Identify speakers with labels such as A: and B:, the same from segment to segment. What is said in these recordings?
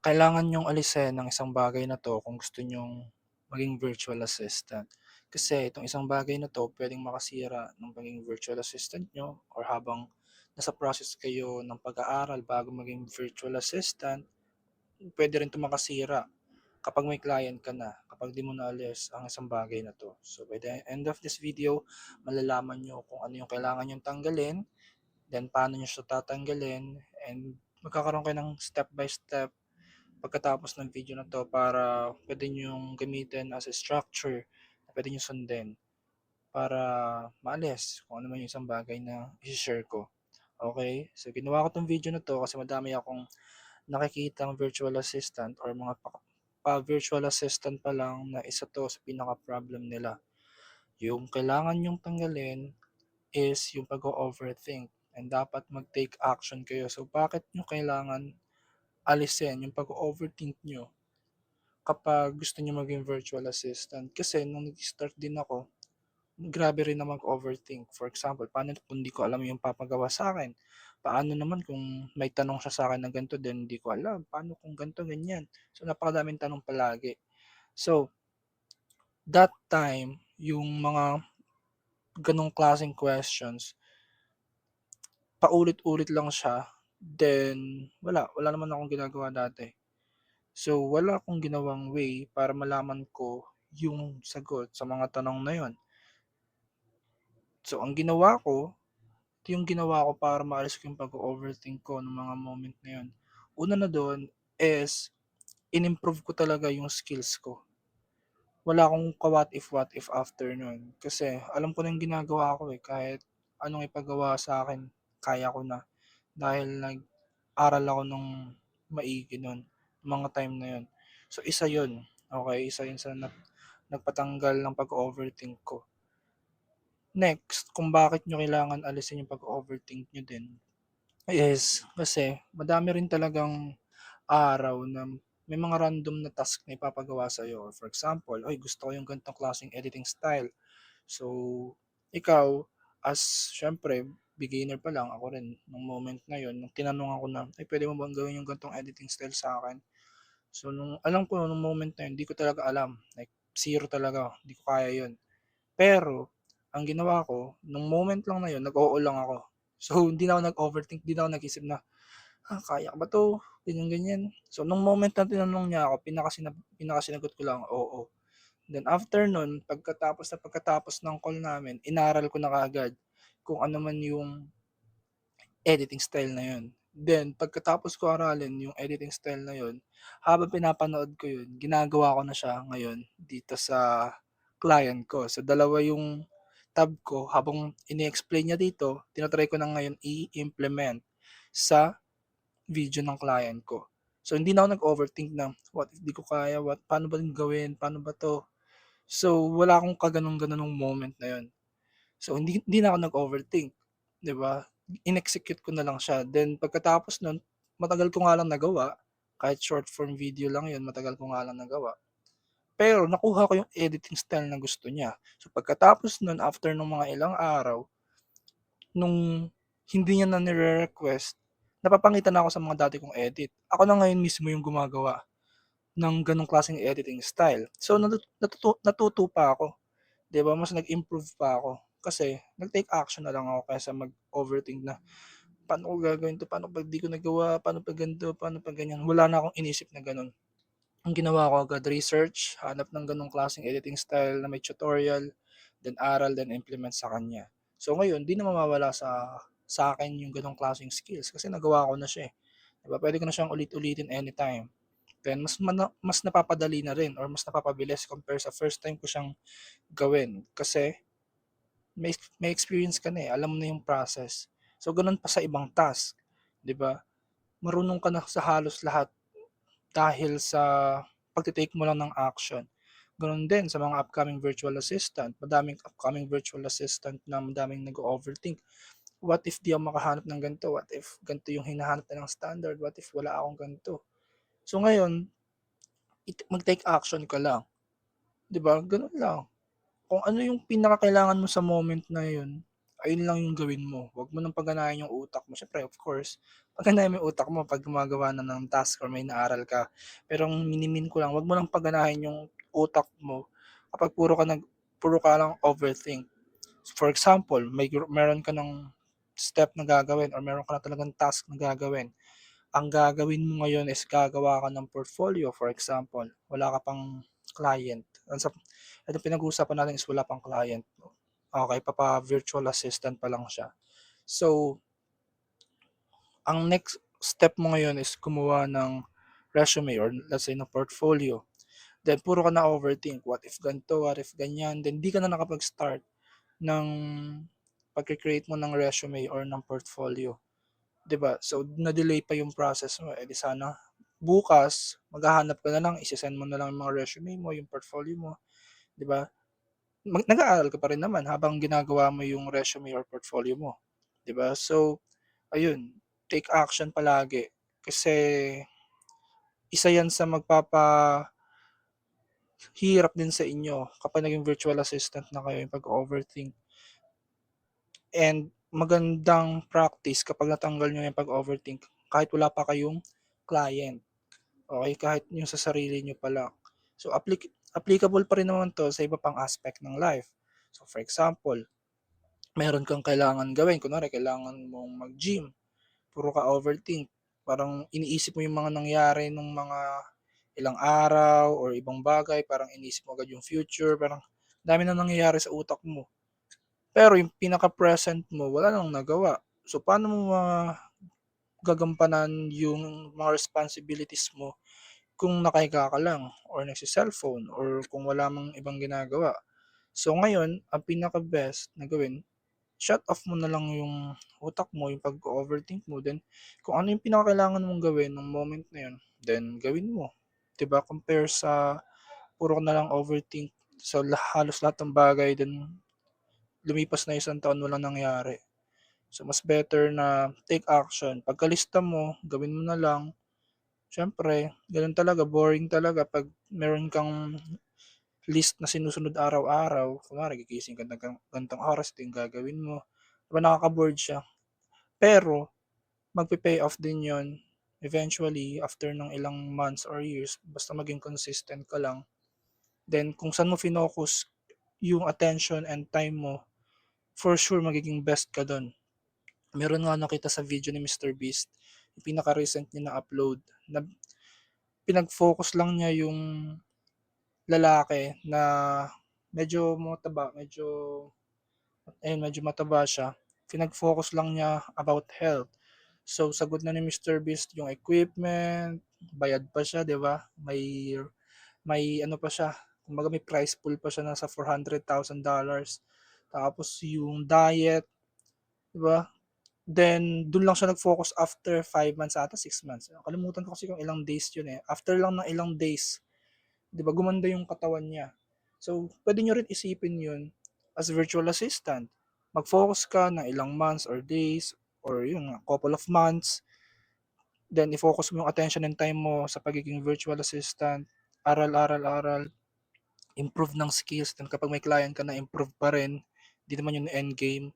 A: Kailangan niyong alisin ang isang bagay na 'to kung gusto niyong maging virtual assistant. Kasi itong isang bagay na 'to puwedeng makasira ng pagiging virtual assistant niyo or habang nasa process kayo ng pag-aaral bago maging virtual assistant, puwede rin 'to makasira kapag may client ka na, kapag 'di mo naalis ang isang bagay na 'to. So, by the end of this video, malalaman niyo kung ano yung kailangan niyong tanggalin, then paano niyo siya tatanggalin, and magkakaroon kayo ng step by step pagkatapos ng video na 'to para puwede niyong gamitin as a structure na puwede niyong sundin para maalis kung ano man yung isang bagay na i-she-share ko. Okay. So, ginawa ko 'tong video na 'to kasi madami akong nakikitang virtual assistant or mga pa-virtual assistant pa lang na isa 'to sa pinaka-problem nila. Yung kailangan niyong tanggalin is yung pag-o-overthink, and dapat mag-take action kayo. So, bakit niyo kailangan alisin yung pag-o-overthink niyo kapag gusto niyo maging virtual assistant? Kasi nung nag-start din ako, grabe rin na mag-overthink. For example, paano kung di ko alam yung papagawa sa akin? Paano naman kung may tanong siya sa akin na ganito then hindi ko alam? Paano kung ganito, ganyan? So, napakadaming tanong palagi. So, that time, yung mga ganong klaseng questions, paulit-ulit lang siya, then wala naman akong ginagawa dati. So, wala akong ginawang way para malaman ko yung sagot sa mga tanong na yun. So, ang ginawa ko, ito yung ginawa ko para maalis ko yung pag-o-overthink ko ng mga moment na yun. Una na dun is, in-improve ko talaga yung skills ko. Wala akong ka-what if after nun. Kasi alam ko na yung ginagawa ko eh, kahit anong ipagawa sa akin, kaya ko na. Dahil nag-aral ako nung maigi nun, mga time na yun. So isa yun, okay, isa yun sa nagpatanggal ng pag-overthink ko. Next, kung bakit nyo kailangan alisin yung pag-overthink nyo din is kasi madami rin talagang araw na may mga random na task na ipapagawa sa'yo. For example, "Uy, gusto ko yung ganitong klaseng editing style." So, ikaw as siyempre beginner pa lang, ako rin nung moment na yun, nung tinanong ako na, "Ay, puwede mo bang gawin yung ganitong editing style sa akin?" So, nung alam ko nung moment na yun, 'di ko talaga alam, like zero talaga, 'di ko kaya yun. Pero ang ginawa ko, nung moment lang na yun, nag-oo lang ako. So, hindi na ako nag-overthink, 'di na ako nag-isip na, kaya ko ba 'to, ganyan, ganyan. So, nung moment na tinanong niya ako, pinakasinagot ko lang, oo. Then after nun, pagkatapos ng call namin, inaral ko na kaagad kung ano man yung editing style na yun. Then pagkatapos ko aralin yung editing style na yun, habang pinapanood ko yun, ginagawa ko na siya ngayon dito sa client ko. So dalawa yung tab ko, habang ini-explain niya dito, ko na ngayon i-implement sa video ng client ko. So hindi na ako nag-overthink na, what if di ko kaya, paano ba gawin, paano ba 'to? So wala akong kaganon-ganonong moment na yun. So hindi na ako nag-overthink, 'di ba? In-execute ko na lang siya. Then pagkatapos nun, matagal ko nga lang nagawa, kahit short form video lang 'yun, matagal ko nga lang nagawa. Pero nakuha ko yung editing style na gusto niya. So pagkatapos nun, after nung mga ilang araw, nung hindi niya na nire-request, napapangita na ako sa mga dati kong edit. Ako na ngayon mismo yung gumagawa ng gano'ng klaseng editing style. So natuto pa ako. 'Di ba, mas nag-improve pa ako kasi nag-take action na lang ako kaysa mag-overthink na, "Paano ko gagawin 'to, paano 'pag 'di ko nagawa, paano 'pag ganito, paano 'pag ganyan." Wala na akong inisip na gano'n. Ang ginawa ko agad research, hanap ng gano'ng klaseng editing style na may tutorial, then aral, then implement sa kanya. So ngayon 'di na mawawala sa akin yung gano'ng klaseng skills kasi nagawa ko na siya, eh. 'Di ba, puwede ko na siyang ulit-ulitin anytime. Then mas napapadali na rin or mas napapabilis compare sa first time ko siyang gawin kasi may experience ka na, eh, alam mo na yung process. So gano'n pa sa ibang task, 'di ba? Marunong ka na sa halos lahat dahil sa pagte-take mo lang ng action. Gano'n din sa mga upcoming virtual assistant, madaming upcoming virtual assistant na madaming nag-o-overthink. What if 'di ako makahanap ng ganito? What if ganito yung hinahanap nilang standard? What if wala akong ganito? So ngayon, mag-take action ka lang, 'di ba? Gano'n lang. Kung ano yung pinakakailangan mo sa moment na yun, ayun lang yung gawin mo. Wag mo ng paganahin yung utak mo. Siyempre of course, paganahin mo yung utak mo 'pag gumagawa na ng task or may inaaral ka. Pero ang minimin ko lang, wag mo lang paganahin yung utak mo kapag puro ka lang overthink. For example, meron ka ng step na gagawin or meron ka na talagang task na gagawin. Ang gagawin mo ngayon is gagawa ka ng portfolio, for example. Wala ka pang client. Ang pinag-uusapan natin is wala pang client. Okay, virtual assistant pa lang siya. So, ang next step mo ngayon is gumawa ng resume or let's say na portfolio. Then puro ka na overthink, what if ganito, what if ganyan, then di ka na nakapag-start ng pagke-create mo ng resume or ng portfolio, 'di ba? So na-delay pa yung process mo, eh di sana bukas maghahanap ka na lang, ise-send mo na lang yung mga resume mo, yung portfolio mo, 'di ba? Nag-aaral ka pa rin naman habang ginagawa mo yung resume or portfolio mo, 'di ba? So ayun, take action palagi kasi isa 'yan sa magpapahirap din sa inyo kapag naging virtual assistant na kayo, yung pag-overthink. And magandang practice kapag natanggal niyo yung pag-overthink kahit wala pa kayong client, okey, kahit yung sa sarili niyo pa lang. So applicable pa rin naman 'to sa iba pang aspect ng life. So for example, meron kang kailangan gawin, kunwari kailangan mong mag-gym, puro ka overthink, parang iniisip mo yung mga nangyari nung mga ilang araw or ibang bagay, parang iniisip mo agad yung future, parang dami na nangyayari sa utak mo. Pero yung pinaka-present mo wala nang nagawa. So paano mo magagampanan yung mga responsibilities mo kung nakahiga ka lang or nagse-cellphone or kung wala mang ibang ginagawa. So ngayon, ang pinaka-best na gawin, shut off mo na lang yung utak mo, yung pag-o-overthink mo, then kung ano yung pinakakailangan mong gawin nung moment na yun, then gawin mo. 'Di ba compare sa puro ka na lang overthink sa halos lahat ng bagay, then lumipas na isang taon walang nangyari. So mas better na take action. Pagkalista mo, gawin mo na lang. Siyempre, gano'n talaga, boring talaga 'pag meron kang list na sinusunod araw-araw. Kunwari gigising ka ng ganitong oras, ito yung gagawin mo. 'Di ba nakaka-bored siya? Pero magpe-pay off din 'yon eventually after ng ilang months or years basta maging consistent ka lang. Then kung saan mo finocus yung attention and time mo, for sure magiging best ka do'n. Meron nga nakita sa video ni Mr. Beast, yung pinaka-recent niya na upload, na pinag-focus lang niya yung lalaki na medyo mataba siya. Pinag-focus lang niya about health. So, sagot na ni Mr. Beast yung equipment, bayad pa siya, 'di ba? May ano pa siya, kumbaga may price pool pa siya, nasa $400,000. Tapos yung diet, 'di ba? Then dun lang siya nag-focus after 5 months ata, 6 months. Nakalimutan ko kasi kung ilang days yun, eh. After lang ng ilang days, 'di ba, gumanda yung katawan niya. So, puwede niyo rin isipin yun as virtual assistant. Mag-focus ka ng ilang months or days or yun nga, couple of months, then i-focus mo yung attention and time mo sa pagiging virtual assistant, aral, aral, aral, improve ng skills, then kapag may client ka na improve pa rin, 'di naman yun end game,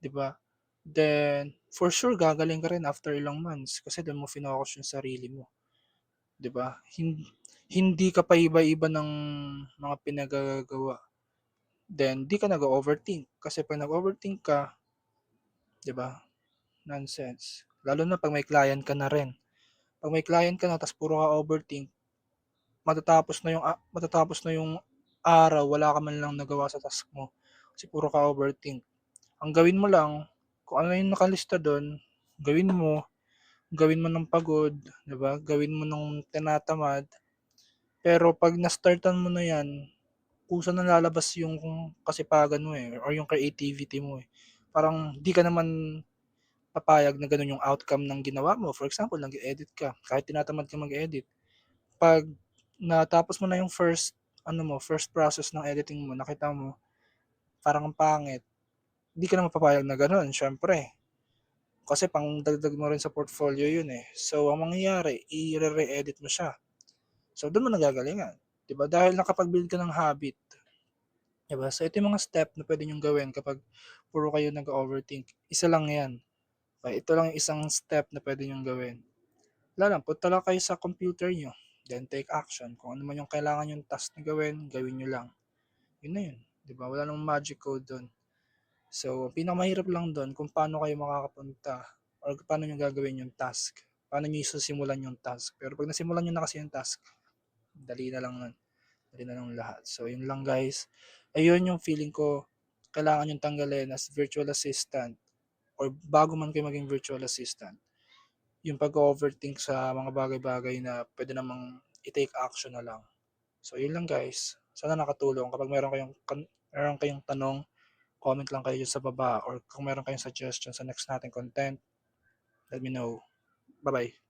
A: 'di ba? Then, for sure gagaling ka rin after ilang months kasi dun mo finocus yung sarili mo, 'di ba? Hindi ka paiba-iba ng mga pinagagagawa. Then, 'di ka nag-o-overthink kasi 'pag nag-overthink ka, 'di ba, nonsense. Lalo na 'pag may client ka na rin. 'Pag may client ka na ta's puro ka overthink, matatapos na yung araw wala ka man lang nagawa sa task mo kasi puro ka overthink. Ang gawin mo lang, kung ano yung nakalista dun, gawin mo. Gawin mo ng pagod, 'di ba? Gawin mo ng tinatamad. Pero 'pag na-startan mo na 'yan, kusa na lalabas yung kasipagan mo, eh, or yung creativity mo, eh. Parang 'di ka naman papayag na gano'n yung outcome ng ginawa mo. For example, nag-e-edit ka, kahit tinatamad kang mag-edit, 'pag natapos mo na yung first process ng editing mo, nakita mo parang ang pangit, 'di ka naman papayag na gano'n siyempre. Kasi pangdagdag mo rin sa portfolio yun, eh. So, ang mangyayari re-edit mo siya. So, dun mo nagagalingan, 'di ba? Dahil nakapag-build ka ng habit, 'di ba? So ito yung mga step na puwede niyong gawin kapag puro kayo nag-o-overthink, isa lang 'yan. Ito lang yung isang step na puwede niyong gawin. Wala lang, punta lang kayo sa computer niyo, then take action. Kung ano man yung kailangan niyong task na gawin, gawin niyo lang. Yun na yun, 'di ba? Wala namang magic code dun. So, ang pinakamahirap lang dun kung paano kayo makakapunta or paano niyo gagawin yung task. Paano niyo sisimulan yung task. Pero 'pag nasimulan niyo na kasi yung task, dali na lang nun, dali na lang lahat. So, yun lang guys. Ayun yung feeling ko kailangan niyong tanggalin as virtual assistant or bago man kayo maging virtual assistant. Yung pag-o-overthink sa mga bagay-bagay na puwede namang i-take action na lang. So yun lang guys, sana nakatulong kapag meron kayong tanong, comment lang kayo sa baba or kung meron kayong suggestion sa next nating content, let me know. Bye-bye.